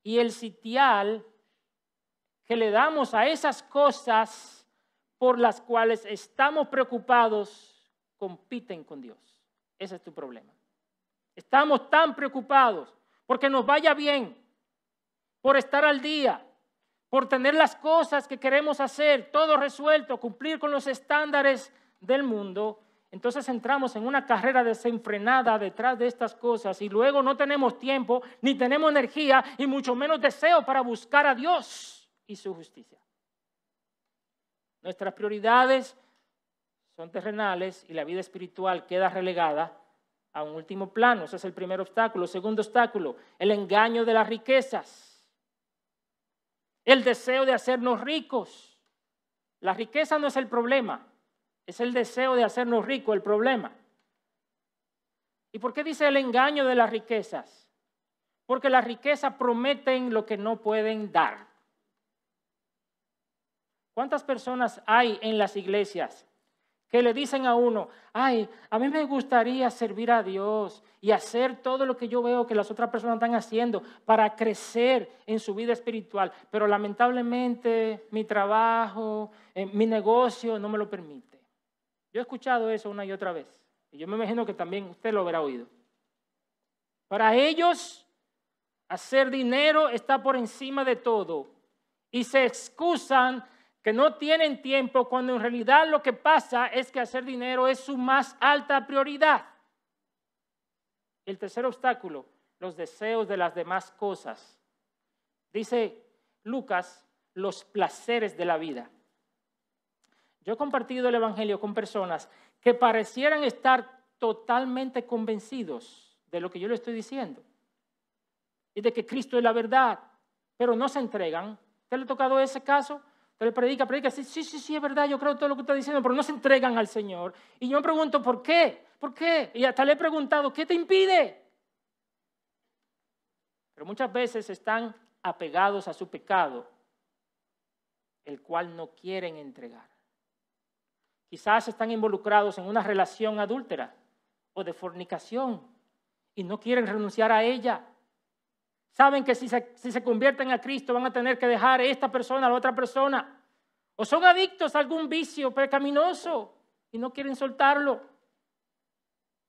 y el sitial que le damos a esas cosas por las cuales estamos preocupados compiten con Dios. Ese es tu problema. Estamos tan preocupados porque nos vaya bien, por estar al día, por tener las cosas que queremos hacer, todo resuelto, cumplir con los estándares del mundo. Entonces entramos en una carrera desenfrenada detrás de estas cosas y luego no tenemos tiempo, ni tenemos energía y mucho menos deseo para buscar a Dios y su justicia. Nuestras prioridades son terrenales y la vida espiritual queda relegada a un último plano. Ese es el primer obstáculo. Segundo obstáculo, el engaño de las riquezas. El deseo de hacernos ricos. La riqueza no es el problema, es el deseo de hacernos ricos el problema. ¿Y por qué dice el engaño de las riquezas? Porque las riquezas prometen lo que no pueden dar. ¿Cuántas personas hay en las iglesias que le dicen a uno, ay, a mí me gustaría servir a Dios y hacer todo lo que yo veo que las otras personas están haciendo para crecer en su vida espiritual, pero lamentablemente mi trabajo, mi negocio no me lo permite? Yo he escuchado eso una y otra vez y yo me imagino que también usted lo habrá oído. Para ellos, hacer dinero está por encima de todo y se excusan que no tienen tiempo, cuando en realidad lo que pasa es que hacer dinero es su más alta prioridad. El tercer obstáculo, los deseos de las demás cosas. Dice Lucas, los placeres de la vida. Yo he compartido el evangelio con personas que parecieran estar totalmente convencidos de lo que yo le estoy diciendo y de que Cristo es la verdad, pero no se entregan. ¿Te le ha tocado ese caso? Le predica, sí, es verdad, yo creo todo lo que está diciendo, pero no se entregan al Señor. Y yo me pregunto, ¿por qué? ¿Por qué? Y hasta le he preguntado, ¿qué te impide? Pero muchas veces están apegados a su pecado, el cual no quieren entregar. Quizás están involucrados en una relación adúltera o de fornicación y no quieren renunciar a ella. Saben que si se convierten a Cristo van a tener que dejar a esta persona a la otra persona. O son adictos a algún vicio pecaminoso y no quieren soltarlo.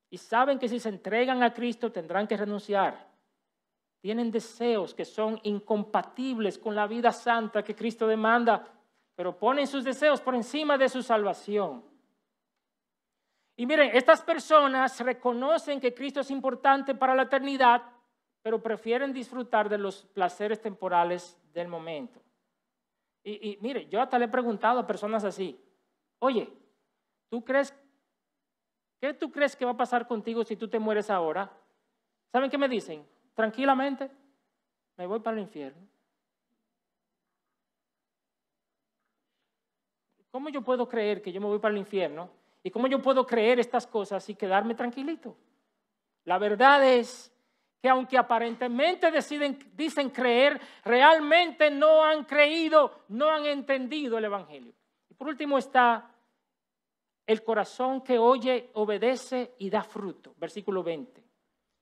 Y saben que si se entregan a Cristo tendrán que renunciar. Tienen deseos que son incompatibles con la vida santa que Cristo demanda, pero ponen sus deseos por encima de su salvación. Y miren, estas personas reconocen que Cristo es importante para la eternidad, pero prefieren disfrutar de los placeres temporales del momento. Y mire, yo hasta le he preguntado a personas así, oye, ¿qué tú crees que va a pasar contigo si tú te mueres ahora? ¿Saben qué me dicen? Tranquilamente, me voy para el infierno. ¿Cómo yo puedo creer que yo me voy para el infierno? ¿Y cómo yo puedo creer estas cosas y quedarme tranquilito? La verdad es que aunque aparentemente dicen creer, realmente no han creído, no han entendido el evangelio. Y por último está el corazón que oye, obedece y da fruto. Versículo 20.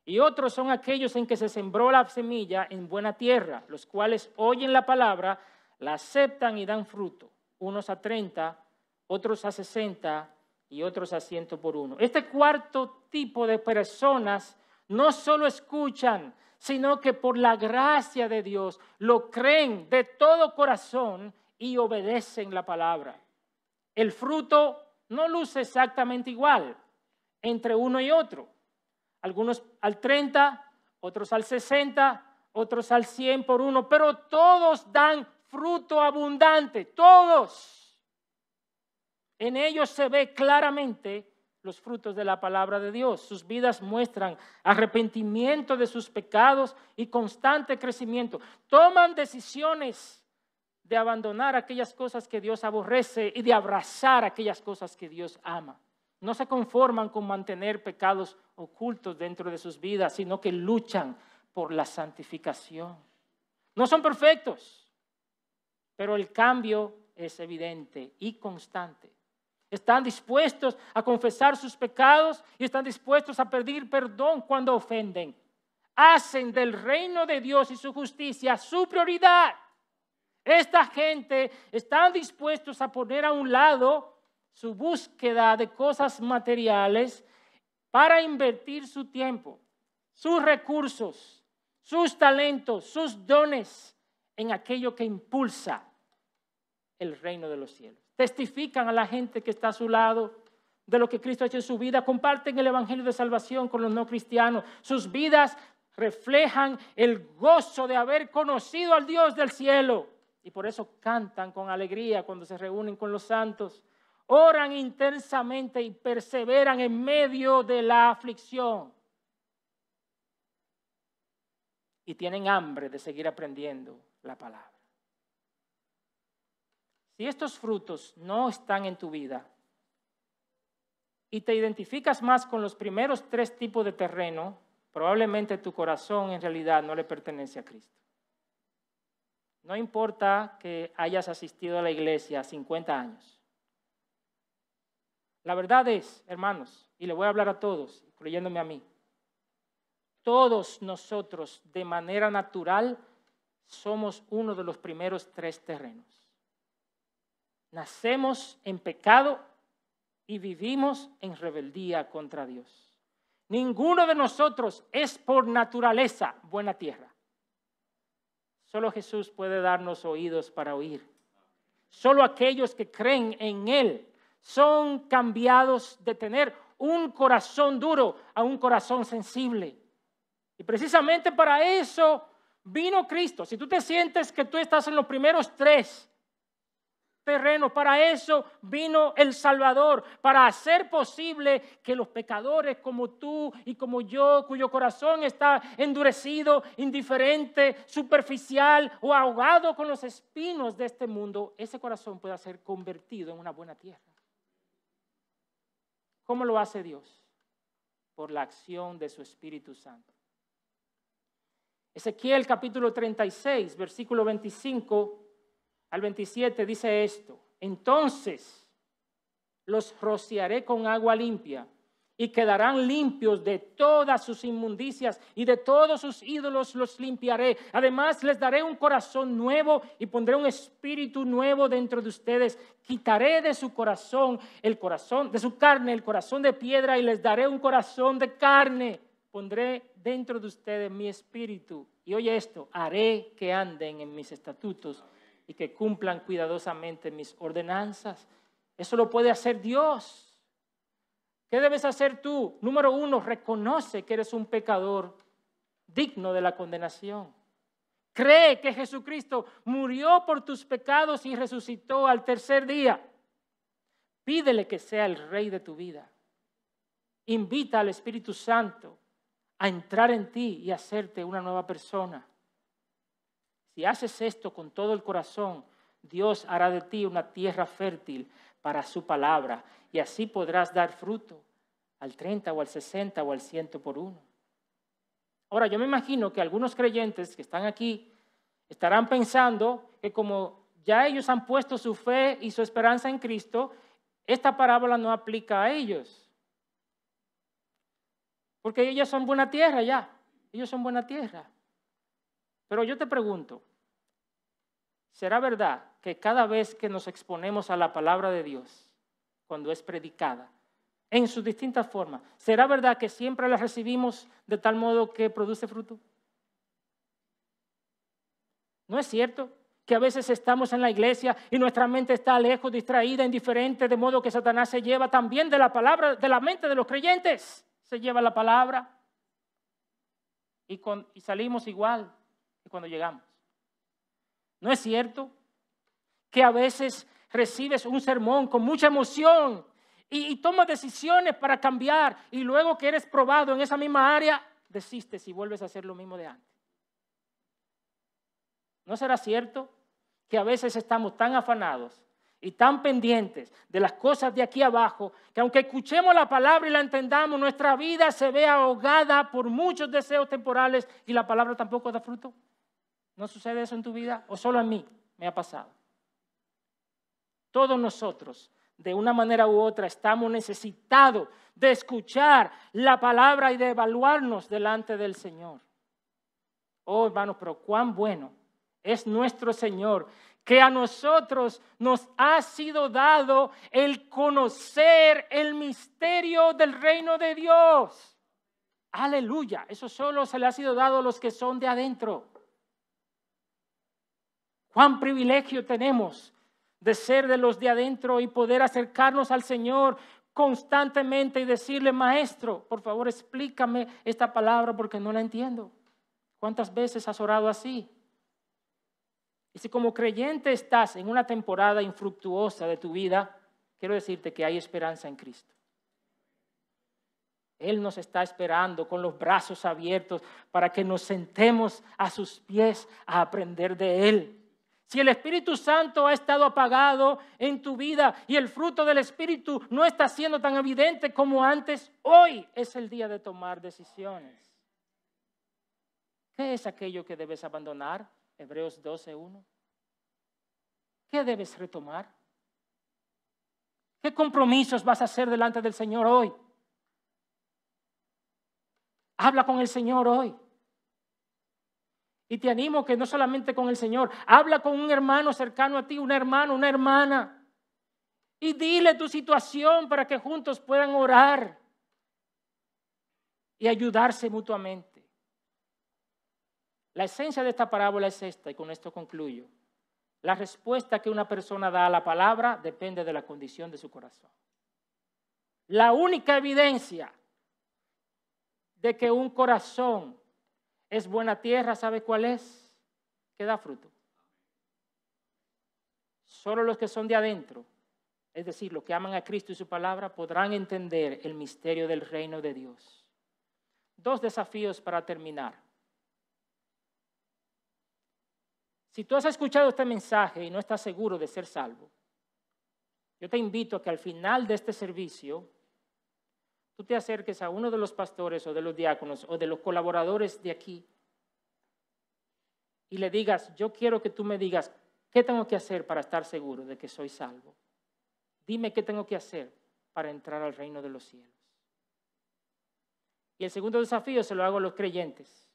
Y otros son aquellos en que se sembró la semilla en buena tierra, los cuales oyen la palabra, la aceptan y dan fruto. Unos a 30, otros a 60 y otros a 100 por uno. Este cuarto tipo de personas no solo escuchan, sino que por la gracia de Dios lo creen de todo corazón y obedecen la palabra. El fruto no luce exactamente igual entre uno y otro. Algunos al 30, otros al 60, otros al 100 por uno, pero todos dan fruto abundante, todos. En ellos se ve claramente los frutos de la palabra de Dios. Sus vidas muestran arrepentimiento de sus pecados y constante crecimiento. Toman decisiones de abandonar aquellas cosas que Dios aborrece y de abrazar aquellas cosas que Dios ama. No se conforman con mantener pecados ocultos dentro de sus vidas, sino que luchan por la santificación. No son perfectos, pero el cambio es evidente y constante. Están dispuestos a confesar sus pecados y están dispuestos a pedir perdón cuando ofenden. Hacen del reino de Dios y su justicia su prioridad. Esta gente está dispuestos a poner a un lado su búsqueda de cosas materiales para invertir su tiempo, sus recursos, sus talentos, sus dones en aquello que impulsa el reino de los cielos. Testifican a la gente que está a su lado de lo que Cristo ha hecho en su vida. Comparten el evangelio de salvación con los no cristianos. Sus vidas reflejan el gozo de haber conocido al Dios del cielo. Y por eso cantan con alegría cuando se reúnen con los santos. Oran intensamente y perseveran en medio de la aflicción. Y tienen hambre de seguir aprendiendo la palabra. Si estos frutos no están en tu vida y te identificas más con los primeros 3 tipos de terreno, probablemente tu corazón en realidad no le pertenece a Cristo. No importa que hayas asistido a la iglesia 50 años. La verdad es, hermanos, y le voy a hablar a todos, incluyéndome a mí, todos nosotros de manera natural somos uno de los primeros 3 terrenos. Nacemos en pecado y vivimos en rebeldía contra Dios. Ninguno de nosotros es por naturaleza buena tierra. Solo Jesús puede darnos oídos para oír. Solo aquellos que creen en Él son cambiados de tener un corazón duro a un corazón sensible. Y precisamente para eso vino Cristo. Si tú te sientes que tú estás en los primeros 3 terrenos, para eso vino el Salvador, para hacer posible que los pecadores como tú y como yo, cuyo corazón está endurecido, indiferente, superficial o ahogado con los espinos de este mundo, ese corazón pueda ser convertido en una buena tierra. ¿Cómo lo hace Dios? Por la acción de su Espíritu Santo. Ezequiel capítulo 36, versículo 25 al 27 dice esto: entonces los rociaré con agua limpia y quedarán limpios de todas sus inmundicias y de todos sus ídolos los limpiaré. Además les daré un corazón nuevo y pondré un espíritu nuevo dentro de ustedes. Quitaré de su corazón el corazón de su carne, el corazón de piedra, y les daré un corazón de carne. Pondré dentro de ustedes mi espíritu. Y oye esto: haré que anden en mis estatutos y que cumplan cuidadosamente mis ordenanzas. Eso lo puede hacer Dios. ¿Qué debes hacer tú? Número 1, reconoce que eres un pecador digno de la condenación. Cree que Jesucristo murió por tus pecados y resucitó al 3er día. Pídele que sea el Rey de tu vida. Invita al Espíritu Santo a entrar en ti y hacerte una nueva persona. Si haces esto con todo el corazón, Dios hará de ti una tierra fértil para su palabra y así podrás dar fruto al 30 o al 60 o al 100 por 1. Ahora, yo me imagino que algunos creyentes que están aquí estarán pensando que como ya ellos han puesto su fe y su esperanza en Cristo, esta parábola no aplica a ellos. Porque ellos son buena tierra ya, ellos son buena tierra. Pero yo te pregunto, ¿será verdad que cada vez que nos exponemos a la palabra de Dios, cuando es predicada, en sus distintas formas, será verdad que siempre la recibimos de tal modo que produce fruto? ¿No es cierto que a veces estamos en la iglesia y nuestra mente está lejos, distraída, indiferente, de modo que Satanás se lleva también de la palabra, de la mente de los creyentes? Se lleva la palabra y salimos igual que cuando llegamos. ¿No es cierto que a veces recibes un sermón con mucha emoción y tomas decisiones para cambiar y luego que eres probado en esa misma área, desistes y vuelves a hacer lo mismo de antes? ¿No será cierto que a veces estamos tan afanados y tan pendientes de las cosas de aquí abajo que aunque escuchemos la palabra y la entendamos, nuestra vida se ve ahogada por muchos deseos temporales y la palabra tampoco da fruto? ¿No sucede eso en tu vida? ¿O solo a mí me ha pasado? Todos nosotros de una manera u otra estamos necesitados de escuchar la palabra y de evaluarnos delante del Señor. Oh, hermanos, pero cuán bueno es nuestro Señor, que a nosotros nos ha sido dado el conocer el misterio del reino de Dios. Aleluya, eso solo se le ha sido dado a los que son de adentro. Cuán privilegio tenemos de ser de los de adentro y poder acercarnos al Señor constantemente y decirle: Maestro, por favor explícame esta palabra porque no la entiendo. ¿Cuántas veces has orado así? Y si como creyente estás en una temporada infructuosa de tu vida, quiero decirte que hay esperanza en Cristo. Él nos está esperando con los brazos abiertos para que nos sentemos a sus pies a aprender de Él. Si el Espíritu Santo ha estado apagado en tu vida y el fruto del Espíritu no está siendo tan evidente como antes, hoy es el día de tomar decisiones. ¿Qué es aquello que debes abandonar? Hebreos 12:1. ¿Qué debes retomar? ¿Qué compromisos vas a hacer delante del Señor hoy? Habla con el Señor hoy. Y te animo que no solamente con el Señor, habla con un hermano cercano a ti, un hermano, una hermana. Y dile tu situación para que juntos puedan orar y ayudarse mutuamente. La esencia de esta parábola es esta, y con esto concluyo. La respuesta que una persona da a la palabra depende de la condición de su corazón. La única evidencia de que un corazón es buena tierra, ¿sabe cuál es? Que da fruto. Solo los que son de adentro, es decir, los que aman a Cristo y su palabra, podrán entender el misterio del reino de Dios. 2 desafíos para terminar. Si tú has escuchado este mensaje y no estás seguro de ser salvo, yo te invito a que al final de este servicio tú te acerques a uno de los pastores o de los diáconos o de los colaboradores de aquí y le digas: yo quiero que tú me digas qué tengo que hacer para estar seguro de que soy salvo. Dime qué tengo que hacer para entrar al reino de los cielos. Y el segundo desafío se lo hago a los creyentes.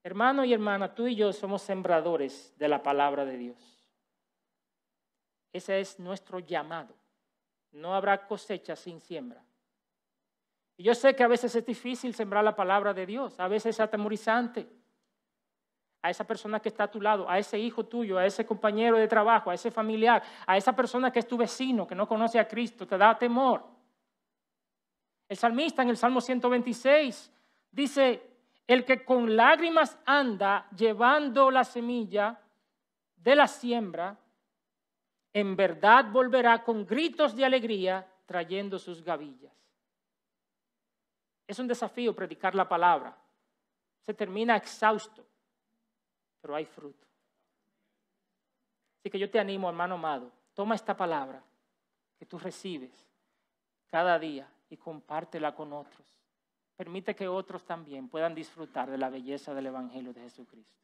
Hermano y hermana, tú y yo somos sembradores de la palabra de Dios. Ese es nuestro llamado. No habrá cosecha sin siembra. Y yo sé que a veces es difícil sembrar la palabra de Dios, a veces es atemorizante. A esa persona que está a tu lado, a ese hijo tuyo, a ese compañero de trabajo, a ese familiar, a esa persona que es tu vecino, que no conoce a Cristo, te da temor. El salmista en el Salmo 126 dice: el que con lágrimas anda llevando la semilla de la siembra, en verdad volverá con gritos de alegría trayendo sus gavillas. Es un desafío predicar la palabra. Se termina exhausto, pero hay fruto. Así que yo te animo, hermano amado, toma esta palabra que tú recibes cada día y compártela con otros. Permite que otros también puedan disfrutar de la belleza del Evangelio de Jesucristo.